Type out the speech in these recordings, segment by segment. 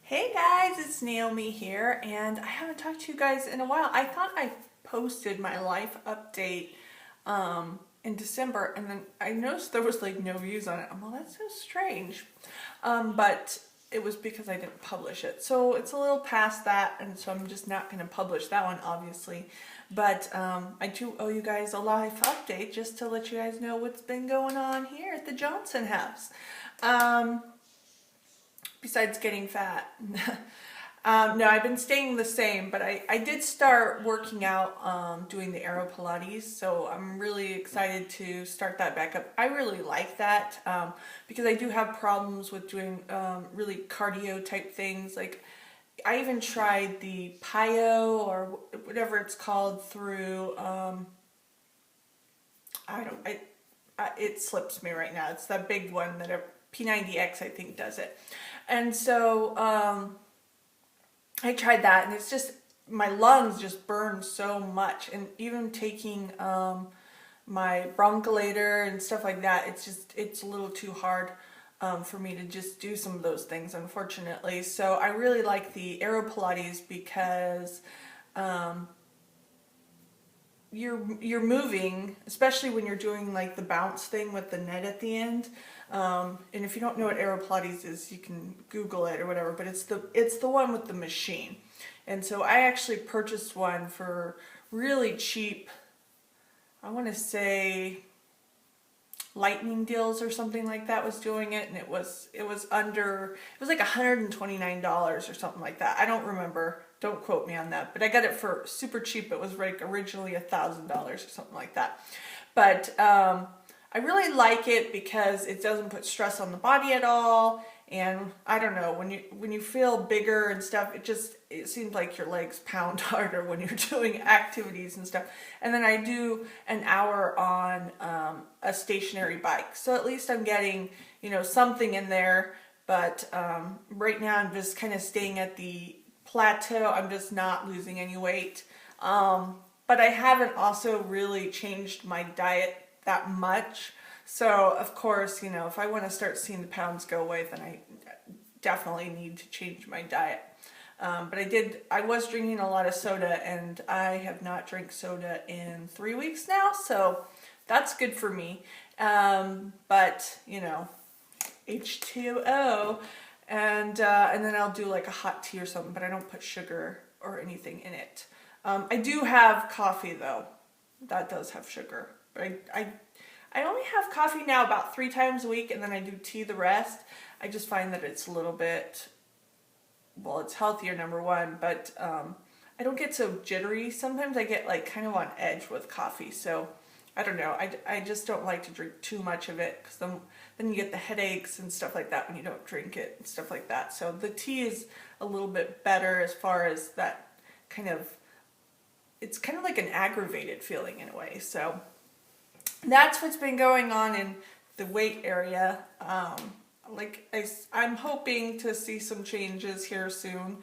Hey guys, it's Naomi here, and I haven't talked to you guys in a while. I thought I posted my life update in December, and then I noticed there was like no views on it. I'm like, that's so strange. But it was because I didn't publish it. So it's a little past that, and so I'm just not going to publish that one, obviously. But I do owe you guys a life update just to let you guys know what's been going on here at the Johnson house. Besides getting fat. No, I've been staying the same, but I did start working out, doing the aero Pilates, so I'm really excited to start that back up. I really like that because I do have problems with doing really cardio type things. Like I even tried the PIO or whatever it's called through, it slips me right now. It's that big one that P90X I think does it. And so I tried that, and it's just, my lungs just burn so much. And even taking my broncholator and stuff like that, it's a little too hard for me to just do some of those things, unfortunately. So I really like the aero Pilates because you're moving, especially when you're doing like the bounce thing with the net at the end. And if you don't know what aero Pilates is, you can Google it or whatever, but it's the one with the machine. And so I actually purchased one for really cheap. I want to say Lightning Deals or something like that was doing it, and it was like $129 or something like that. I don't remember. Don't quote me on that, but I got it for super cheap. It was like originally $1,000 or something like that. But I really like it because it doesn't put stress on the body at all. And I don't know, when you feel bigger and stuff, it seems like your legs pound harder when you're doing activities and stuff. And then I do an hour on a stationary bike, so at least I'm getting something in there. But right now I'm just kind of staying at the plateau. I'm just not losing any weight. But I haven't also really changed my diet that much. So of course, if I want to start seeing the pounds go away, then I definitely need to change my diet. But I was drinking a lot of soda, and I have not drank soda in 3 weeks now, so that's good for me. But H2O, and then I'll do like a hot tea or something, but I don't put sugar or anything in it. I do have coffee though. That does have sugar. But I only have coffee now about 3 times a week, and then I do tea the rest. I just find that it's a little bit, well, it's healthier, number one, but I don't get so jittery. Sometimes I get like kind of on edge with coffee, so I don't know. I just don't like to drink too much of it, because then you get the headaches and stuff like that when you don't drink it and stuff like that. So the tea is a little bit better as far as that it's kind of like an aggravated feeling in a way. So that's what's been going on in the weight area. I'm hoping to see some changes here soon,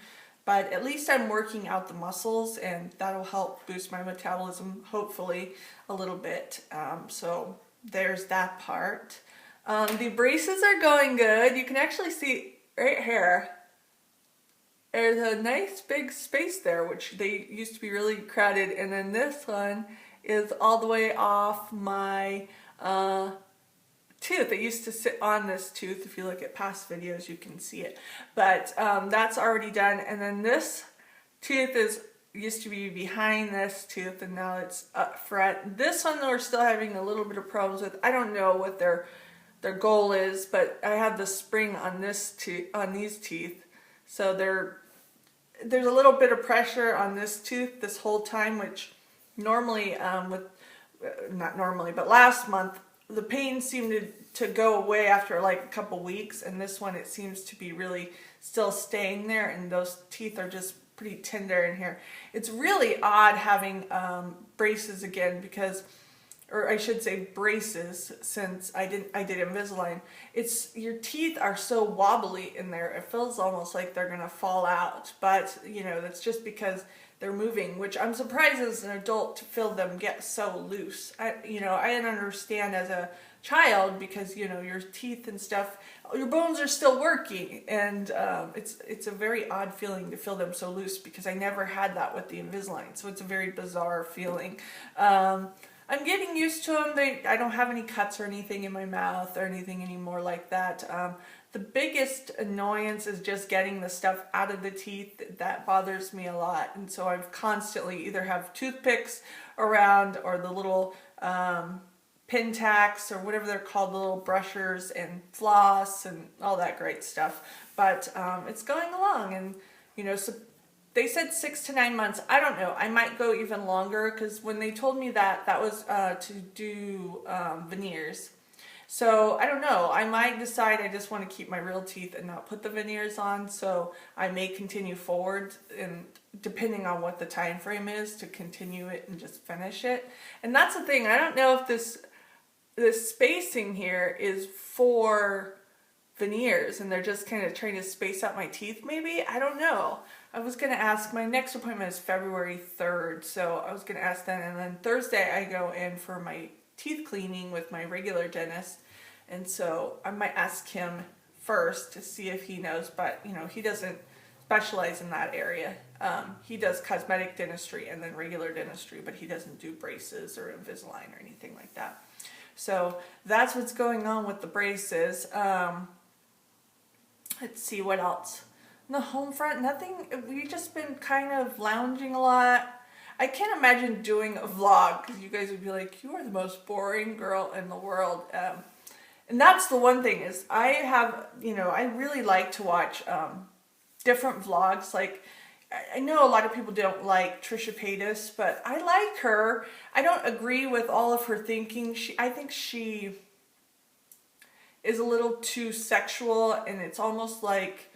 but at least I'm working out the muscles, and that'll help boost my metabolism, hopefully, a little bit. So there's that part. The braces are going good. You can actually see right here, there's a nice big space there, which they used to be really crowded, and then this one is all the way off my tooth. It used to sit on this tooth. If you look at past videos, you can see it. But that's already done. And then this tooth used to be behind this tooth, and now it's up front. This one we're still having a little bit of problems with. I don't know what their goal is, but I have the spring on these teeth, so there's a little bit of pressure on this tooth this whole time, which normally not normally, but last month the pain seemed to go away after like a couple weeks, and this one it seems to be really still staying there, and those teeth are just pretty tender in here. It's really odd having braces again, because, or I should say braces, since I did Invisalign. Your teeth are so wobbly in there, it feels almost like they're gonna fall out, but that's just because they're moving, which I'm surprised as an adult to feel them get so loose. I understand as a child, because you know your teeth and stuff, your bones are still working, and it's a very odd feeling to feel them so loose, because I never had that with the Invisalign, so it's a very bizarre feeling. I'm getting used to them. I don't have any cuts or anything in my mouth or anything anymore like that. The biggest annoyance is just getting the stuff out of the teeth. That bothers me a lot, and so I've constantly either have toothpicks around, or the little pin tacks, or whatever they're called, the little brushers, and floss and all that great stuff. But it's going along, and you know, so they said 6 to 9 months. I don't know. I might go even longer, because when they told me that was to do veneers. So I don't know. I might decide I just want to keep my real teeth and not put the veneers on. So I may continue forward, and depending on what the time frame is, to continue it and just finish it. And that's the thing. I don't know if this spacing here is for veneers and they're just kind of trying to space out my teeth, maybe. I don't know. I was going to ask. My next appointment is February 3rd, so I was going to ask then. And then Thursday I go in for my teeth cleaning with my regular dentist, and so I might ask him first to see if he knows, but you know, he doesn't specialize in that area. He does cosmetic dentistry and then regular dentistry, but he doesn't do braces or Invisalign or anything like that. So that's what's going on with the braces. Let's see what else. On the home front, nothing. We've just been kind of lounging a lot. I can't imagine doing a vlog, because you guys would be like, you are the most boring girl in the world. And that's the one thing, is I have, you know, I really like to watch different vlogs. Like, I know a lot of people don't like Trisha Paytas, but I like her. I don't agree with all of her thinking. I think she is a little too sexual, and it's almost like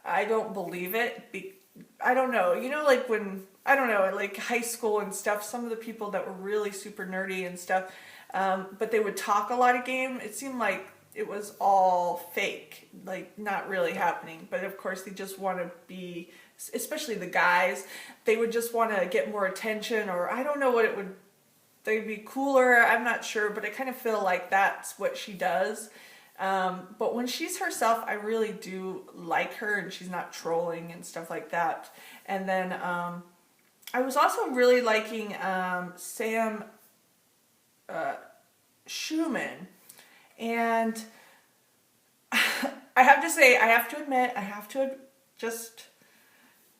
I don't believe it. I don't know. You know, like when, I don't know, like high school and stuff, some of the people that were really super nerdy and stuff, but they would talk a lot of game, it seemed like it was all fake, like not really happening. But of course they just want to be, especially the guys, they would just want to get more attention, or I don't know what it would, they'd be cooler, I'm not sure, but I kind of feel like that's what she does. But when she's herself, I really do like her, and she's not trolling and stuff like that. And then I was also really liking Sam Schumann, and I have to say, I have to admit, I have to just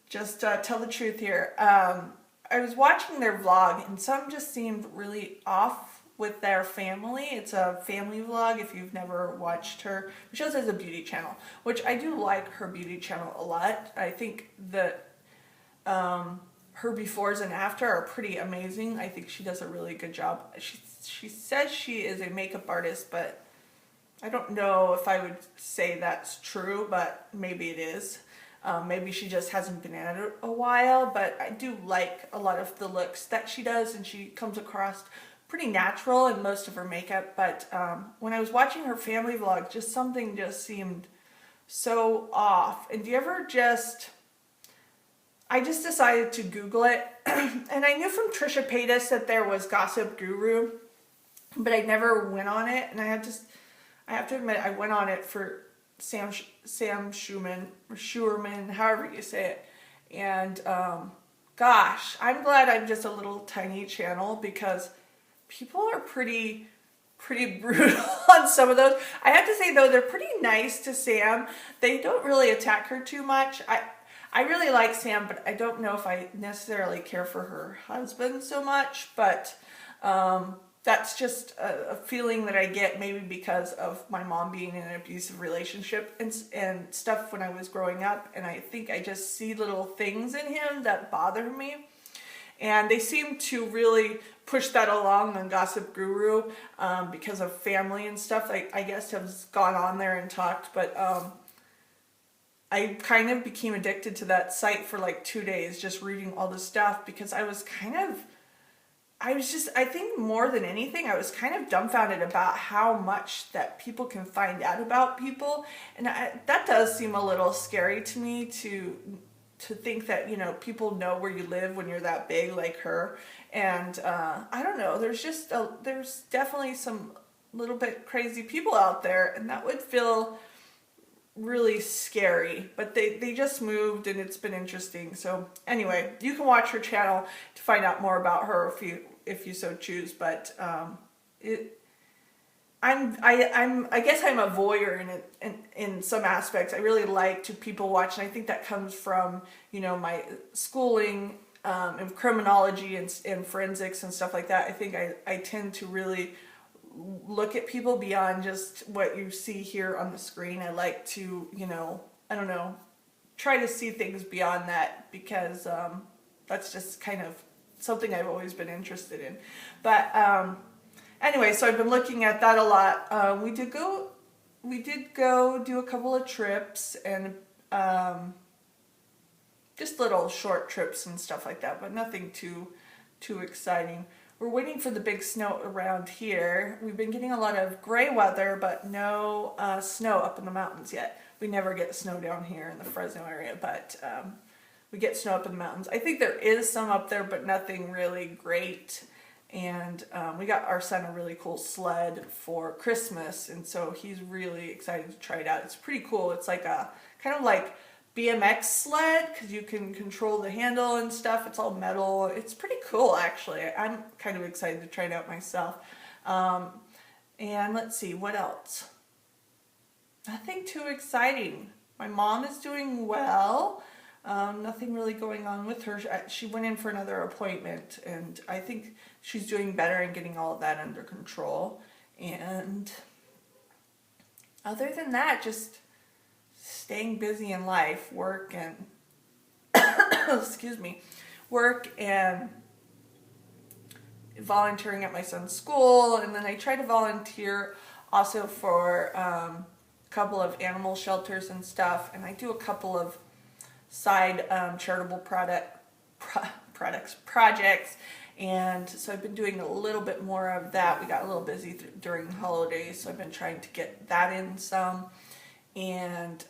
tell the truth here. I was watching their vlog, and some just seemed really off with their family. It's a family vlog. If you've never watched her, she has a beauty channel, which I do like her beauty channel a lot. I think that her befores and after are pretty amazing. I think she does a really good job. She says she is a makeup artist, but I don't know if I would say that's true, but maybe it is. Maybe she just hasn't been at it a while, but I do like a lot of the looks that she does, and she comes across pretty natural in most of her makeup. But when I was watching her family vlog, just something just seemed so off. And do you ever I just decided to Google it, and I knew from Trisha Paytas that there was Gossip Guru, but I never went on it. And I have to admit, I went on it for Sam Schumann, or Schuerman, however you say it. And gosh, I'm glad I'm just a little tiny channel, because people are pretty brutal on some of those. I have to say though, they're pretty nice to Sam. They don't really attack her too much. I really like Sam, but I don't know if I necessarily care for her husband so much. But that's just a feeling that I get, maybe because of my mom being in an abusive relationship and stuff when I was growing up. And I think I just see little things in him that bother me. And they seem to really push that along on Gossip Guru because of family and stuff. I guess have gone on there and talked, but I kind of became addicted to that site for like 2 days, just reading all the stuff, because I think more than anything, I was kind of dumbfounded about how much that people can find out about people. And that does seem a little scary to me, to think that, you know, people know where you live when you're that big like her. And I don't know, there's definitely some little bit crazy people out there, and that would feel really scary. But they just moved, and it's been interesting. So anyway, you can watch her channel to find out more about her if you so choose. But I guess I'm a voyeur in some aspects. I really like to people watch, and I think that comes from, you know, my schooling in criminology and forensics and stuff like that. I think I tend to really look at people beyond just what you see here on the screen. I like to, you know, I don't know, try to see things beyond that, because that's just kind of something I've always been interested in. But anyway, so I've been looking at that a lot. We did go do a couple of trips, and just little short trips and stuff like that, but nothing too exciting. We're waiting for the big snow around here. We've been getting a lot of gray weather, but no snow up in the mountains yet. We never get snow down here in the Fresno area, but we get snow up in the mountains. I think there is some up there, but nothing really great. And we got our son a really cool sled for Christmas, and so he's really excited to try it out. It's pretty cool. It's like a kind of like BMX sled, because you can control the handle and stuff. It's all metal. It's pretty cool, actually. I'm kind of excited to try it out myself. And let's see, what else? Nothing too exciting. My mom is doing well. Nothing really going on with her. She went in for another appointment, and I think she's doing better and getting all of that under control. And other than that, just staying busy in life, work and excuse me, work and volunteering at my son's school. And then I try to volunteer also for a couple of animal shelters and stuff, and I do a couple of side charitable projects, and so I've been doing a little bit more of that. We got a little busy during the holidays, so I've been trying to get that in some. And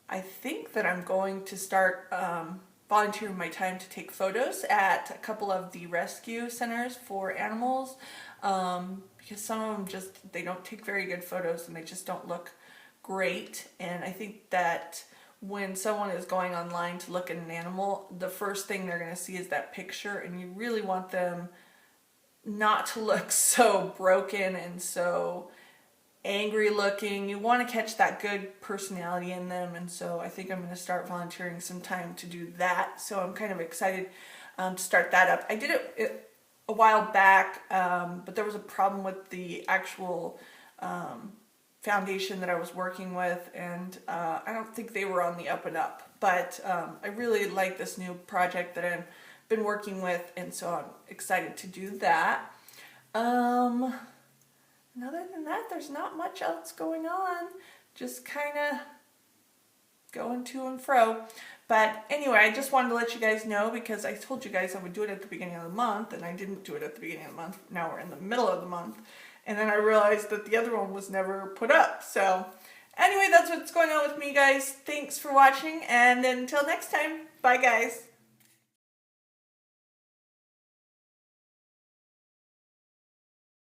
I think that I'm going to start volunteering my time to take photos at a couple of the rescue centers for animals, because some of them just, they don't take very good photos, and they just don't look great. And I think that when someone is going online to look at an animal, the first thing they're going to see is that picture, and you really want them not to look so broken and so angry looking. You want to catch that good personality in them, and so I think I'm going to start volunteering some time to do that. So I'm kind of excited to start that up. I did it a while back, but there was a problem with the actual foundation that I was working with, and I don't think they were on the up and up. But I really like this new project that I've been working with, and so I'm excited to do that. And other than that, there's not much else going on. Just kind of going to and fro. But anyway, I just wanted to let you guys know, because I told you guys I would do it at the beginning of the month, and I didn't do it at the beginning of the month. Now we're in the middle of the month. And then I realized that the other one was never put up. So anyway, that's what's going on with me, guys. Thanks for watching, and until next time, bye guys.